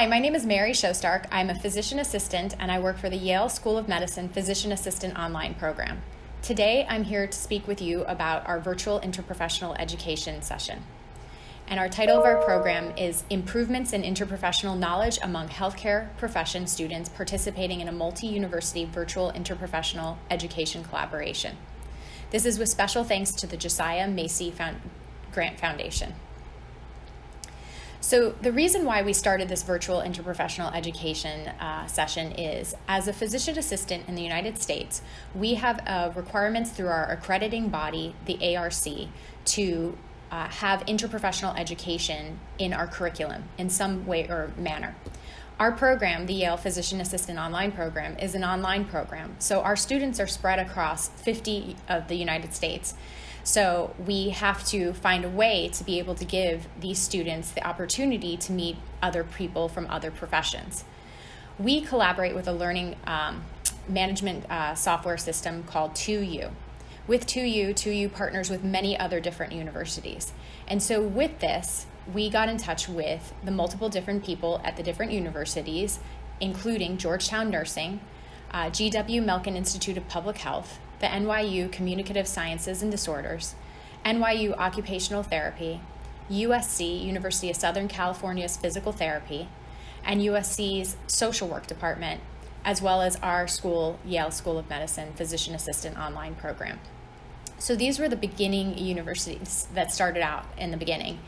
Hi, my name is Mary Showstark. I'm a physician assistant and I work for the Yale School of Medicine Physician Assistant Online Program. Today, I'm here to speak with you about our virtual interprofessional education session. And our title of our program is Improvements in Interprofessional Knowledge Among Healthcare Profession Students Participating in a Multi-University Virtual Interprofessional Education Collaboration. This is with special thanks to the Josiah Macy Grant Foundation. So the reason why we started this virtual interprofessional education session is, as a physician assistant in the United States, we have requirements through our accrediting body, the ARC, to have interprofessional education in our curriculum in some way or manner. Our program, the Yale Physician Assistant Online Program, is an online program. So our students are spread across 50 of the United States. So we have to find a way to be able to give these students the opportunity to meet other people from other professions. We collaborate with a learning management software system called 2U. With 2U partners with many other different universities. And so with this, we got in touch with the multiple different people at the different universities, including Georgetown Nursing, GW Milken Institute of Public Health, the NYU Communicative Sciences and Disorders, NYU Occupational Therapy, USC, University of Southern California's Physical Therapy, and USC's Social Work Department, as well as our school, Yale School of Medicine Physician Assistant Online Program. So these were the beginning universities that started out in the beginning.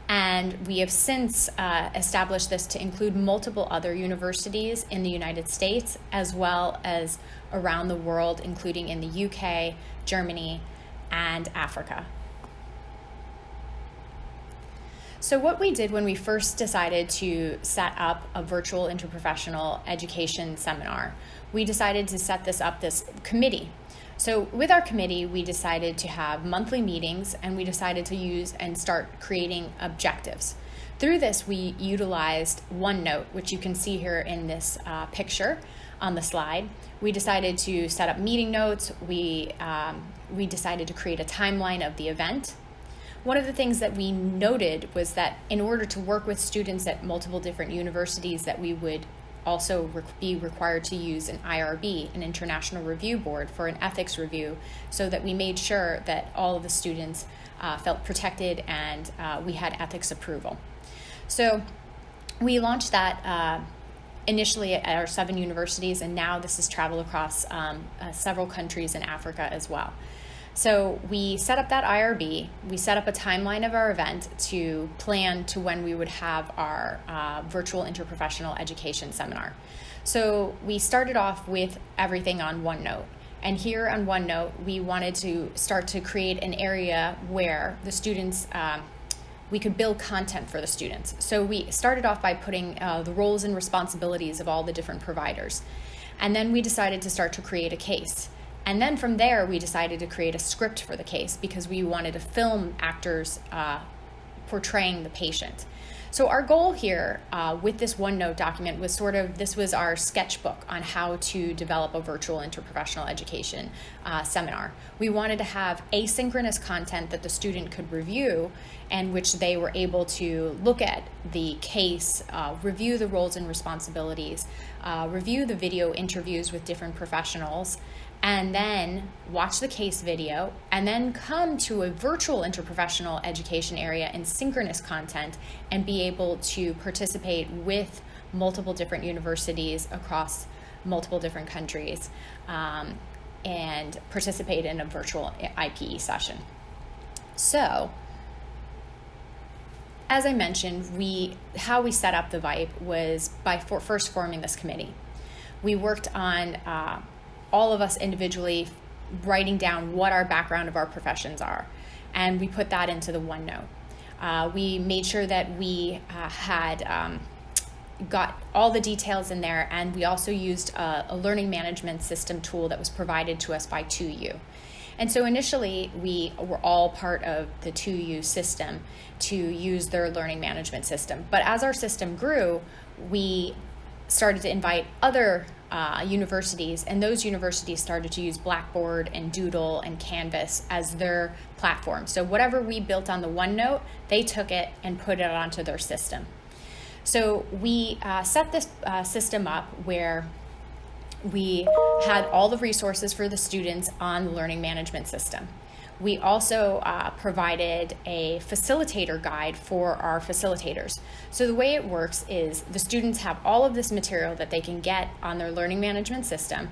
And we have since established this to include multiple other universities in the United States, as well as around the world, including in the UK, Germany, and Africa. So what we did when we first decided to set up a virtual interprofessional education seminar, we decided to set this committee. So with our committee, we decided to have monthly meetings, and we decided to use and start creating objectives. Through this, we utilized OneNote, which you can see here in this picture on the slide. We decided to set up meeting notes. We decided to create a timeline of the event. One of the things that we noted was that in order to work with students at multiple different universities, that we would also be required to use an IRB, an International Review Board, for an ethics review, so that we made sure that all of the students felt protected and we had ethics approval. So we launched that initially at our 7 universities, and now this has traveled across several countries in Africa as well. So we set up that IRB, we set up a timeline of our event to plan to when we would have our virtual interprofessional education seminar. So we started off with everything on OneNote. And here on OneNote, we wanted to start to create an area where the students, we could build content for the students. So we started off by putting the roles and responsibilities of all the different providers. And then we decided to start to create a case. And then from there, we decided to create a script for the case because we wanted to film actors portraying the patient. So our goal here with this OneNote document was this was our sketchbook on how to develop a virtual interprofessional education seminar. We wanted to have asynchronous content that the student could review, and which they were able to look at the case, review the roles and responsibilities, review the video interviews with different professionals, and then watch the case video, and then come to a virtual interprofessional education area in synchronous content and be able to participate with multiple different universities across multiple different countries and participate in a virtual IPE session. So, as I mentioned, how we set up the VIPE was by first forming this committee. We worked on all of us individually writing down what our background of our professions are, and we put that into the OneNote. We made sure that we had got all the details in there, and we also used a learning management system tool that was provided to us by 2U. And so initially, we were all part of the 2U system to use their learning management system. But as our system grew, we started to invite other universities, and those universities started to use Blackboard and Doodle and Canvas as their platform. So whatever we built on the OneNote, they took it and put it onto their system. So we set this system up where we had all the resources for the students on the learning management system. We also provided a facilitator guide for our facilitators. So the way it works is the students have all of this material that they can get on their learning management system,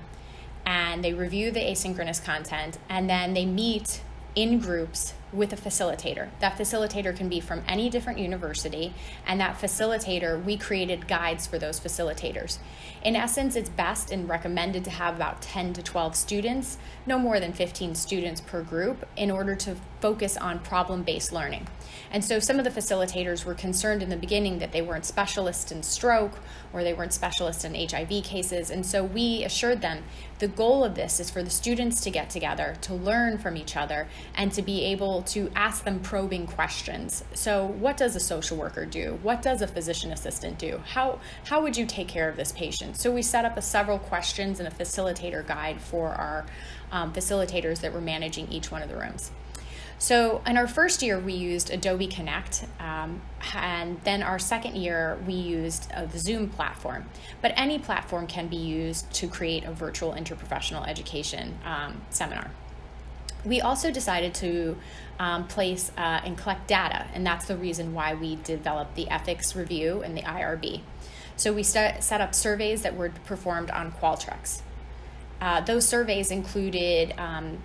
and they review the asynchronous content, and then they meet in groups with a facilitator. That facilitator can be from any different university, and that facilitator, we created guides for those facilitators. In essence, it's best and recommended to have about 10 to 12 students, no more than 15 students per group, in order to focus on problem-based learning. And so some of the facilitators were concerned in the beginning that they weren't specialists in stroke or they weren't specialists in HIV cases. And so we assured them the goal of this is for the students to get together, to learn from each other, and to be able to ask them probing questions. So what does a social worker do? What does a physician assistant do? How would you take care of this patient? So we set up several questions and a facilitator guide for our facilitators that were managing each one of the rooms. So in our first year, we used Adobe Connect, and then our second year, we used the Zoom platform. But any platform can be used to create a virtual interprofessional education seminar. We also decided to place and collect data, and that's the reason why we developed the ethics review and the IRB. So we set up surveys that were performed on Qualtrics. Those surveys included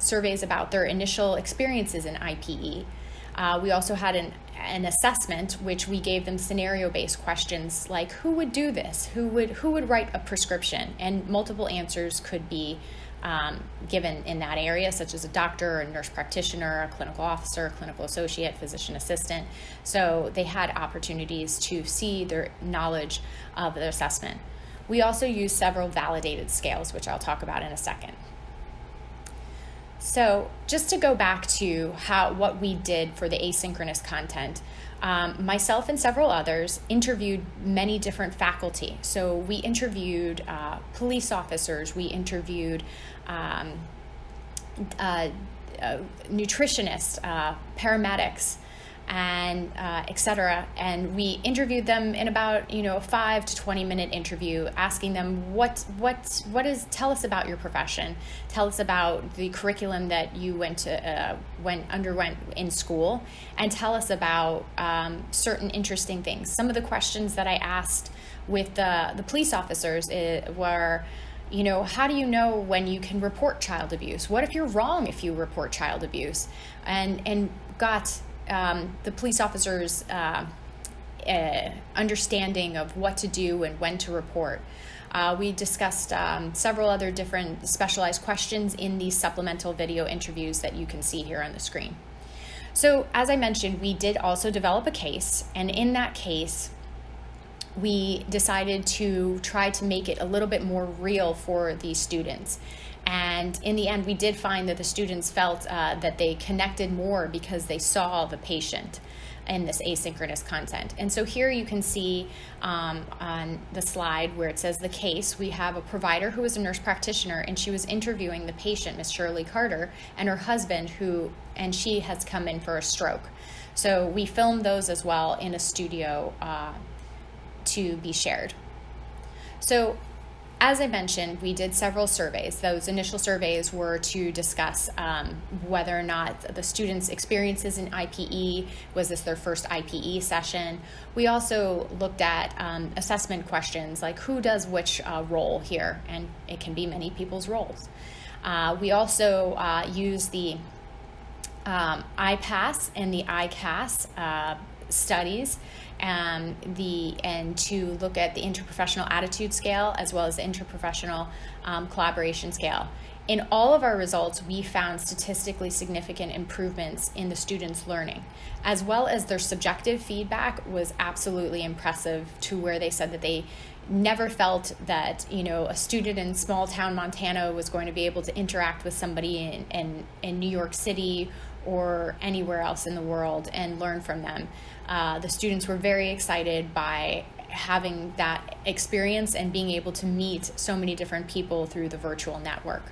surveys about their initial experiences in IPE. We also had an assessment, which we gave them scenario-based questions like, who would do this? Who would write a prescription? And multiple answers could be given in that area, such as a doctor, a nurse practitioner, a clinical officer, a clinical associate, physician assistant. So they had opportunities to see their knowledge of their assessment. We also use several validated scales, which I'll talk about in a second. So just to go back to what we did for the asynchronous content, myself and several others interviewed many different faculty. So we interviewed police officers, we interviewed nutritionists, paramedics, and et cetera. And we interviewed them in about a 5 to 20 minute interview, asking them tell us about your profession, tell us about the curriculum that you underwent in school, and tell us about certain interesting things. Some of the questions that I asked with the police officers were, how do you know when you can report child abuse? What if you're wrong if you report child abuse? And got the police officers' understanding of what to do and when to report. We discussed several other different specialized questions in these supplemental video interviews that you can see here on the screen. So as I mentioned, we did also develop a case, and in that case, we decided to try to make it a little bit more real for these students. And in the end, we did find that the students felt that they connected more because they saw the patient in this asynchronous content. And so here you can see on the slide where it says the case, we have a provider who is a nurse practitioner, and she was interviewing the patient, Miss Shirley Carter, and her husband, and she has come in for a stroke. So we filmed those as well in a studio to be shared. So as I mentioned, we did several surveys. Those initial surveys were to discuss whether or not the students' experiences in IPE, was this their first IPE session. We also looked at assessment questions like who does which role here, and it can be many people's roles. We also used the IPASS and the ICAS studies, and to look at the interprofessional attitude scale as well as the interprofessional collaboration scale. In all of our results, we found statistically significant improvements in the students' learning, as well as their subjective feedback was absolutely impressive, to where they said that they never felt that a student in small town Montana was going to be able to interact with somebody in New York City or anywhere else in the world and learn from them. The students were very excited by having that experience and being able to meet so many different people through the virtual network.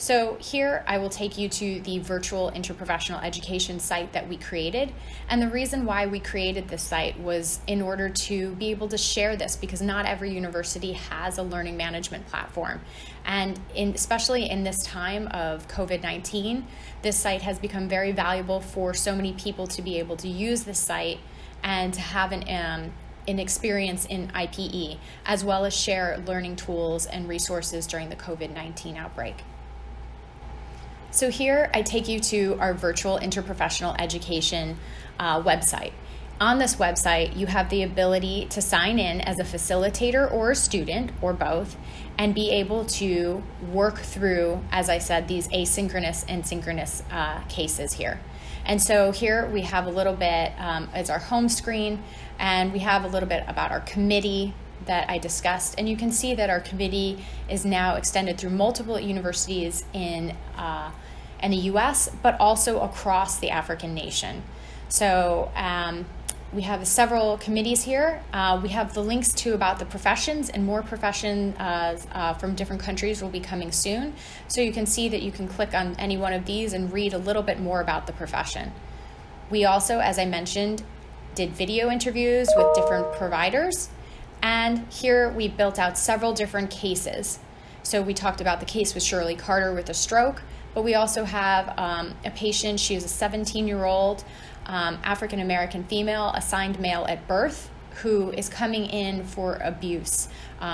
So here I will take you to the virtual interprofessional education site that we created. And the reason why we created this site was in order to be able to share this, because not every university has a learning management platform. And especially in this time of COVID-19, this site has become very valuable for so many people to be able to use this site and to have an experience in IPE, as well as share learning tools and resources during the COVID-19 outbreak. So here I take you to our virtual interprofessional education website. On this website, you have the ability to sign in as a facilitator or a student, or both, and be able to work through, as I said, these asynchronous and synchronous cases here. And so here we have a little bit as our home screen, and we have a little bit about our committee that I discussed. And you can see that our committee is now extended through multiple universities in the US, but also across the African nation. So we have several committees here. We have the links to about the professions, and more profession from different countries will be coming soon. So you can see that you can click on any one of these and read a little bit more about the profession. We also, as I mentioned, did video interviews with different providers. And here we built out several different cases. So we talked about the case with Shirley Carter with a stroke, but we also have a patient. She is a 17-year-old African-American female, assigned male at birth, who is coming in for abuse,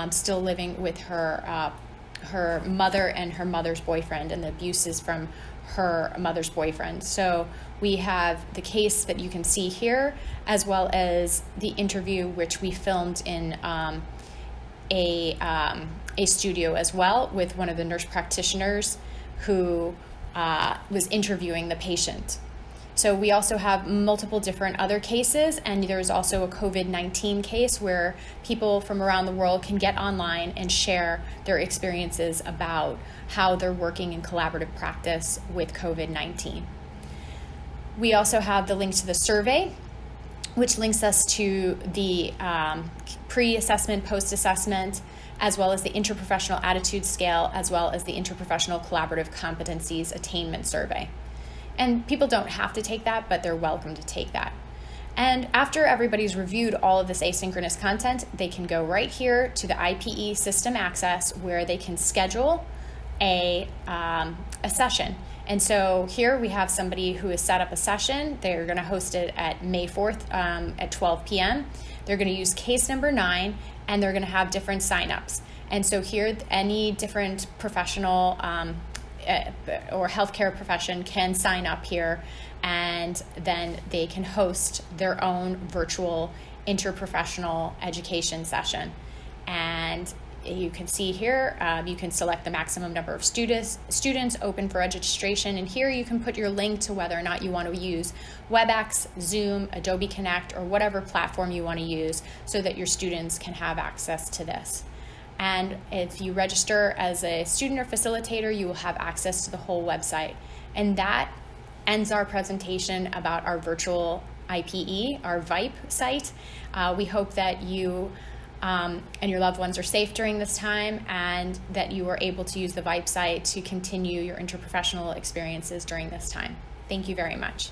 still living with her mother and her mother's boyfriend, and the abuse is from her mother's boyfriend. So we have the case that you can see here, as well as the interview, which we filmed in a studio as well, with one of the nurse practitioners who was interviewing the patient. So we also have multiple different other cases, and there's also a COVID-19 case where people from around the world can get online and share their experiences about how they're working in collaborative practice with COVID-19. We also have the link to the survey, which links us to the pre-assessment, post-assessment, as well as the interprofessional attitude scale, as well as the interprofessional collaborative competencies attainment survey. And people don't have to take that, but they're welcome to take that. And after everybody's reviewed all of this asynchronous content, they can go right here to the Ipe System Access, where they can schedule a session. And so here we have somebody who has set up a session. They're going to host it at May 4th at 12 p.m. They're going to use case number 9, and they're going to have different signups. And so here, any different professional or healthcare profession can sign up here, and then they can host their own virtual interprofessional education session. And you can see here, you can select the maximum number of students open for registration, and here you can put your link to whether or not you want to use WebEx, Zoom, Adobe Connect, or whatever platform you want to use, so that your students can have access to this. And if you register as a student or facilitator, you will have access to the whole website. And that ends our presentation about our virtual IPE, our VIPE site. We hope that you and your loved ones are safe during this time, and that you are able to use the VIPE site to continue your interprofessional experiences during this time. Thank you very much.